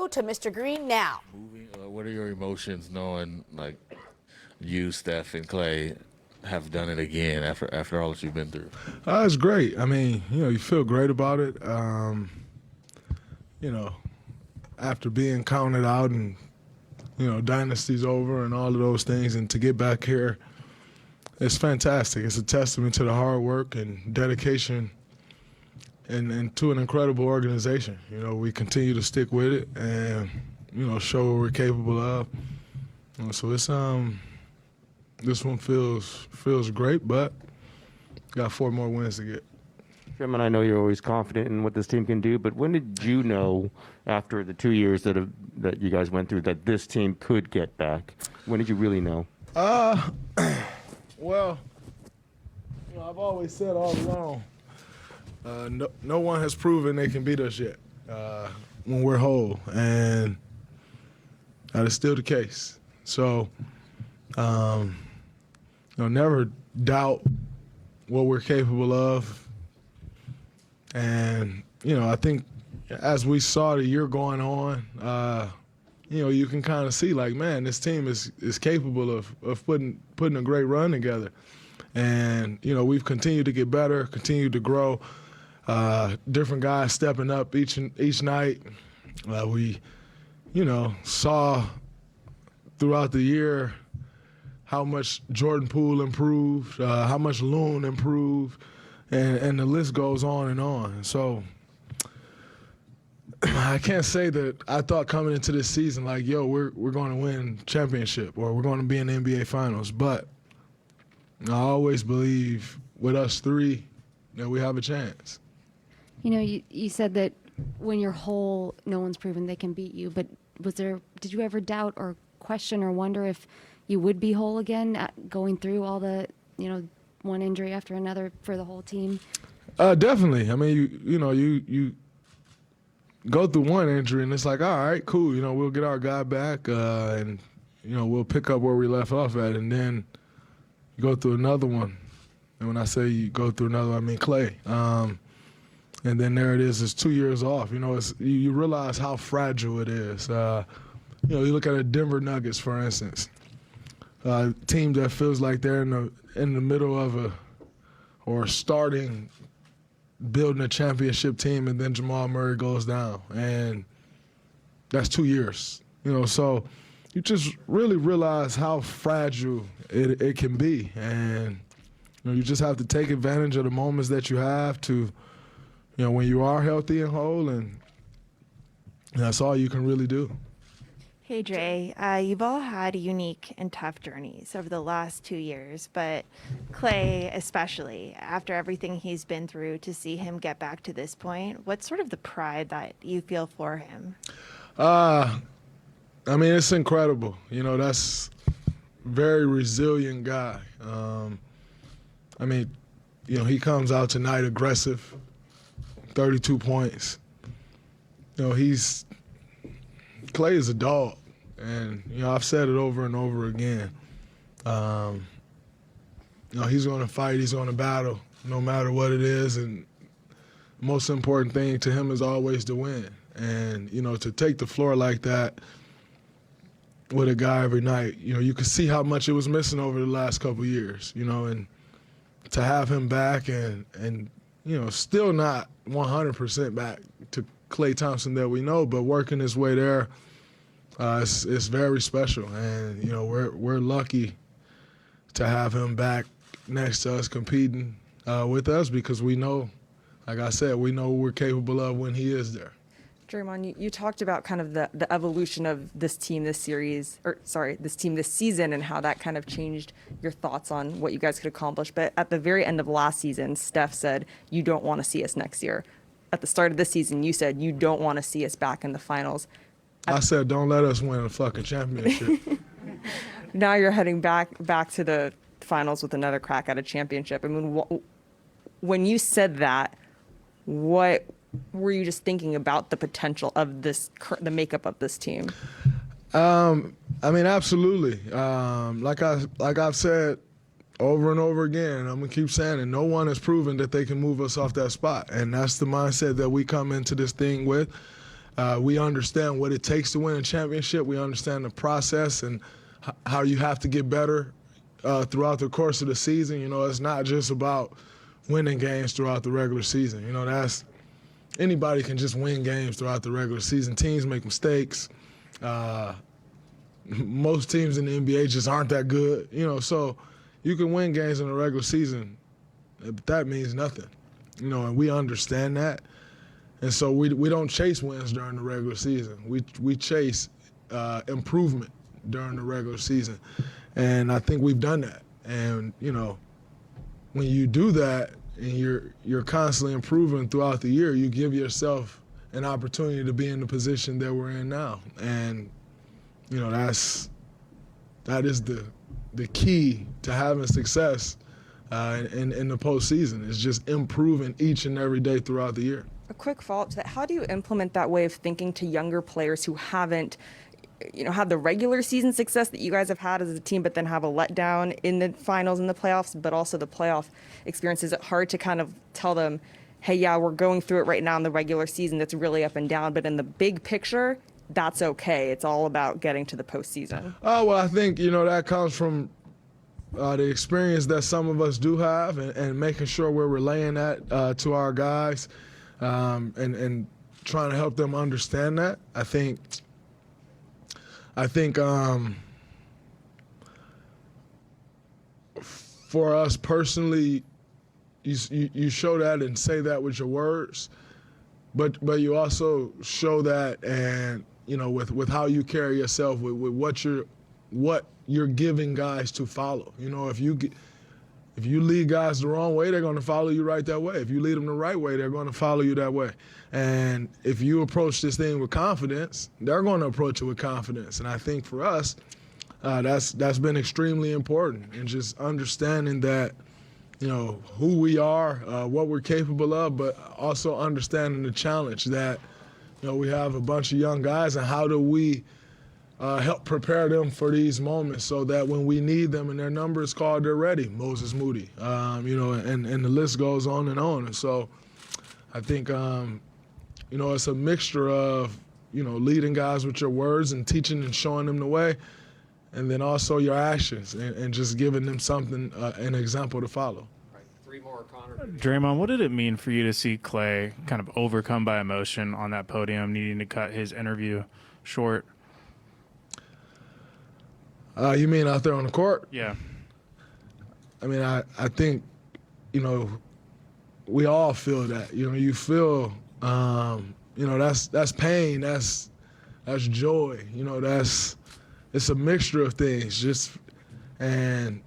go to Mr. Green now. What are your emotions knowing, like, you, Steph, and Clay have done it again after all that you've been through? It's great. I mean, you feel great about it. After being counted out and, dynasty's over and all of those things, and to get back here, it's fantastic. It's a testament to the hard work and dedication and to an incredible organization. We continue to stick with it and, show what we're capable of. So it's this one feels great, but got 4 more wins to get. Draymond, I know you're always confident in what this team can do, but when did you know, after the 2 years that you guys went through, that this team could get back? When did you really know? Well, I've always said all along, no one has proven they can beat us yet when we're whole, and that is still the case. So, never doubt what we're capable of. And, I think as we saw the year going on, you can kind of see, like, man, this team is capable of putting a great run together. And, we've continued to get better, continued to grow. Different guys stepping up each night. We, saw throughout the year how much Jordan Poole improved, how much Loon improved, and the list goes on and on. So I can't say that I thought coming into this season, like, we're going to win championship or we're going to be in the NBA Finals. But I always believe with us three that we have a chance. You said that when you're whole, no one's proven they can beat you. But did you ever doubt or question or wonder if you would be whole again, going through all the, one injury after another for the whole team? Definitely. I mean, you go through one injury and it's like, all right, cool. We'll get our guy back and, we'll pick up where we left off at. And then you go through another one. And when I say you go through another one, I mean Clay. And then there it is. It's 2 years off. You realize how fragile it is. You look at the Denver Nuggets, for instance. A team that feels like they're in the middle of building a championship team, and then Jamal Murray goes down, and that's 2 years. So you just really realize how fragile it can be, and you just have to take advantage of the moments that you have to, when you are healthy and whole, and that's all you can really do. Hey, Dre, you've all had unique and tough journeys over the last 2 years, but Clay especially, after everything he's been through, to see him get back to this point, what's sort of the pride that you feel for him? I mean, it's incredible. That's a very resilient guy. He comes out tonight aggressive, 32 points. Clay is a dog, and I've said it over and over again. He's going to fight, he's going to battle, no matter what it is, and the most important thing to him is always to win. And to take the floor like that with a guy every night, you can see how much it was missing over the last couple of years, and to have him back and still not 100% back to Klay Thompson that we know, but working his way there, it's very special. And we're lucky to have him back next to us, competing with us, because we know, like I said, we know what we're capable of when he is there. Draymond, you talked about kind of the evolution of this team this season, and how that kind of changed your thoughts on what you guys could accomplish. But at the very end of last season, Steph said, you don't want to see us next year. At the start of this season, you said you don't want to see us back in the finals. I said, don't let us win a fucking championship. Now you're heading back to the finals with another crack at a championship. I mean, when you said that, what were you just thinking about the potential of the makeup of this team? Absolutely. Like I've said over and over again, I'm gonna keep saying it. No one has proven that they can move us off that spot, and that's the mindset that we come into this thing with. We understand what it takes to win a championship. We understand the process and how you have to get better throughout the course of the season. You know, it's not just about winning games throughout the regular season. You know, anybody can just win games throughout the regular season. Teams make mistakes. Most teams in the NBA just aren't that good. You know, so you can win games in the regular season, but that means nothing. You know, and we understand that. And so we don't chase wins during the regular season. We chase improvement during the regular season. And I think we've done that. And, you know, when you do that and you're constantly improving throughout the year, you give yourself an opportunity to be in the position that we're in now. And, you know, that is the key to having success in the postseason, is just improving each and every day throughout the year. A quick follow-up to that. How do you implement that way of thinking to younger players who haven't, you know, had the regular season success that you guys have had as a team, but then have a letdown in the finals and the playoffs, but also the playoff experience? Is it hard to kind of tell them, hey, yeah, we're going through it right now in the regular season that's really up and down, but in the big picture, that's okay. It's all about getting to the postseason. Oh, well, I think, you know, that comes from the experience that some of us do have, and making sure we're relaying that to our guys, and trying to help them understand that. I think for us personally, you show that and say that with your words, but you also show that, and you know, with how you carry yourself, with what you're giving guys to follow. You know, if you lead guys the wrong way, they're going to follow you right that way. If you lead them the right way, they're going to follow you that way. And if you approach this thing with confidence, they're going to approach it with confidence. And I think for us, that's been extremely important, and just understanding that, you know, who we are, what we're capable of, but also understanding the challenge that, you know, we have a bunch of young guys, and how do we help prepare them for these moments so that when we need them and their number is called, they're ready. Moses Moody, you know, and the list goes on and on. And so I think, you know, it's a mixture of, you know, leading guys with your words and teaching and showing them the way, and then also your actions, and just giving them something, an example to follow. Draymond, what did it mean for you to see Clay kind of overcome by emotion on that podium, needing to cut his interview short? You mean out there on the court? Yeah. I mean, I think, you know, we all feel that. You know, you feel, you know, that's pain, that's joy. You know, it's a mixture of things. And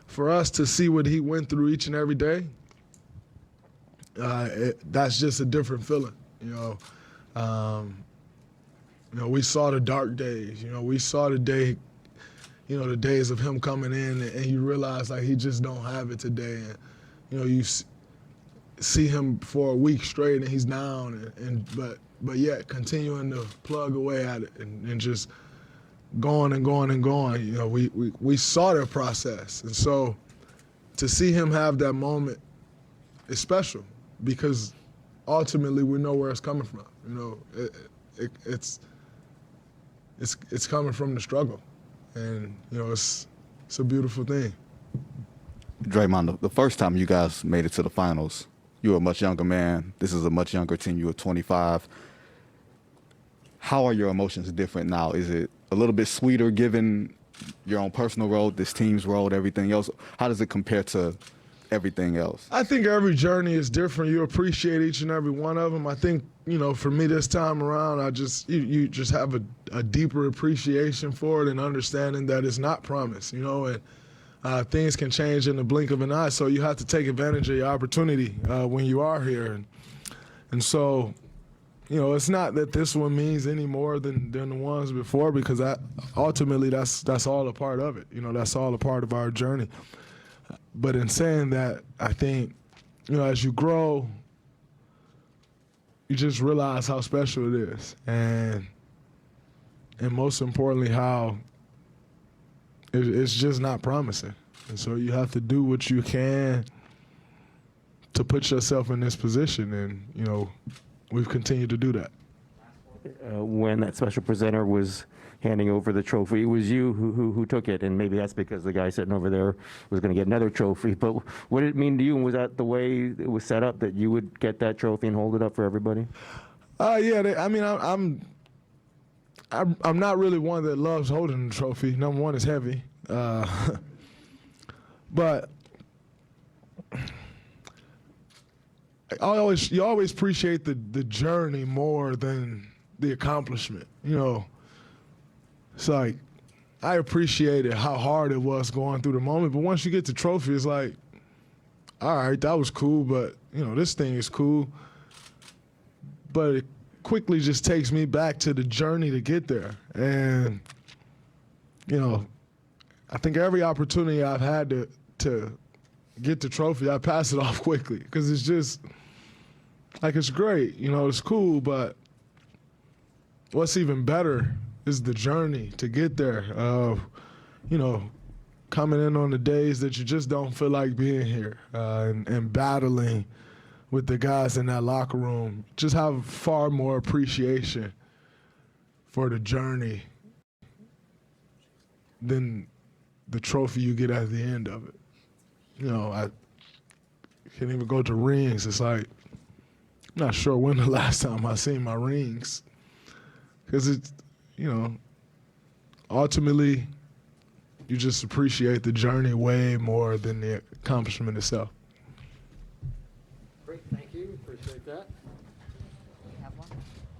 for us to see what he went through each and every day, that's just a different feeling. You know, we saw the dark days. You know, we saw the days of him coming in, and you realize, like, he just don't have it today. And, you know, you see him for a week straight, and he's down, but yet continuing to plug away at it, and just going and going and going. You know, we saw their process. And so to see him have that moment is special, because ultimately we know where it's coming from. You know, it's coming from the struggle, and you know, it's a beautiful thing. Draymond, the first time you guys made it to the finals, you were a much younger man. This is a much younger team. You were 25. How are your emotions different now? Is it a little bit sweeter given your own personal road, this team's road, everything else? How does it compare to everything else? I think every journey is different. You appreciate each and every one of them. I think, you know, for me this time around, you just have a deeper appreciation for it, and understanding that it's not promised, you know, and things can change in the blink of an eye. So you have to take advantage of your opportunity when you are here. And so, you know, it's not that this one means any more than the ones before, because ultimately that's all a part of it. You know, that's all a part of our journey. But in saying that, I think, you know, as you grow, you just realize how special it is, and most importantly, how it's just not promising. And so you have to do what you can to put yourself in this position, and, you know, we've continued to do that. when that special presenter was handing over the trophy. It was you who took it, and maybe that's because the guy sitting over there was going to get another trophy. But what did it mean to you, and was that the way it was set up, that you would get that trophy and hold it up for everybody? Yeah. I mean, I'm not really one that loves holding the trophy. Number one, it's heavy. But you always appreciate the journey more than the accomplishment. You know, it's like I appreciated how hard it was going through the moment, but once you get the trophy, it's like, all right, that was cool, but you know, this thing is cool. But it quickly just takes me back to the journey to get there, and you know, I think every opportunity I've had to get the trophy, I pass it off quickly because it's just like, it's great, you know, it's cool, but what's even better is the journey to get there. You know, coming in on the days that you just don't feel like being here, and battling with the guys in that locker room. Just have far more appreciation for the journey than the trophy you get at the end of it. You know, I can't even go to rings. It's like, I'm not sure when the last time I seen my rings. Because it's, you know, ultimately, you just appreciate the journey way more than the accomplishment itself. Great, thank you. Appreciate that.